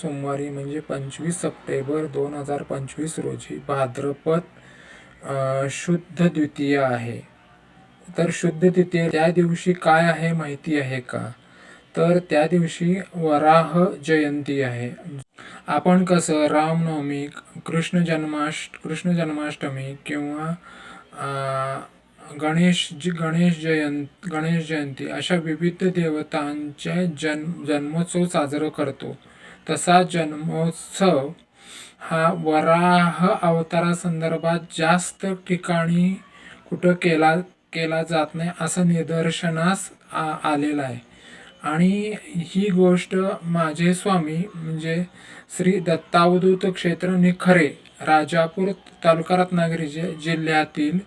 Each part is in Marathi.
सोमवारी म्हणजे 25 सप्टेंबर 2025 रोजी भाद्रपद शुद्ध द्वितीय आहे। तर शुद्ध द्वितीय त्या दिवशी काय आहे माहिती आहे का? तर त्या दिवशी वराह जयंती आहे। आपण कसं रामनवमी, कृष्ण जन्माष्टमी किंवा गणेश जयंती अशा विविध देवतांचे जन्मोत्सव साजरा करतो। तसा जन्मोत्सव हा वराह अवतारासंदर्भात जास्त ठिकाणी कुठं केला जात नाही असं निदर्शनास आलेलं आहे। आणि ही गोष्ट माझे स्वामी म्हणजे श्री दत्तावधूत क्षेत्र निखरे, राजापूर तालुका रत्नागिरी जिल्ह्यातील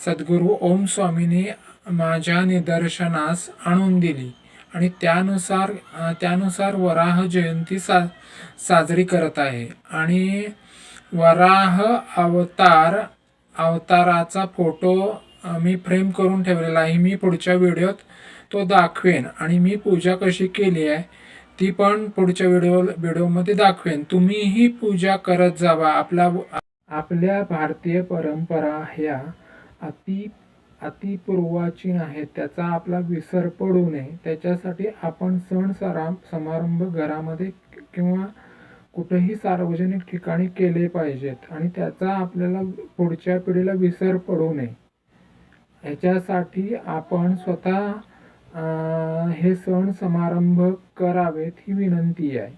सद्गुरू ओम स्वामींनी माझ्या निदर्शनास आणून दिली आणि त्यानुसार वराह जयंती साजरी करत आहे। आणि वराह अवताराचा फोटो मी फ्रेम करून ठेवलेला आहे। मी पुढच्या व्हिडिओत तो दाखवेन आणि मी पूजा कशी केली आहे ती पण पुढच्या व्हिडिओमध्ये दाखवेन। तुम्हीही पूजा करत जावा। आपल्या भारतीय परंपरा ह्या अतिपूर्वाचीन आहेत, त्याचा आपला विसर पडू नये त्याच्यासाठी आपण सण समारंभ घरामध्ये किंवा कुठेही सार्वजनिक ठिकाणी केले पाहिजेत आणि त्याचा आपल्याला पुढच्या पिढीला विसर पडू नये ह्याच्यासाठी आपण स्वतः हे सण समारंभ करावेत ही विनंती आहे।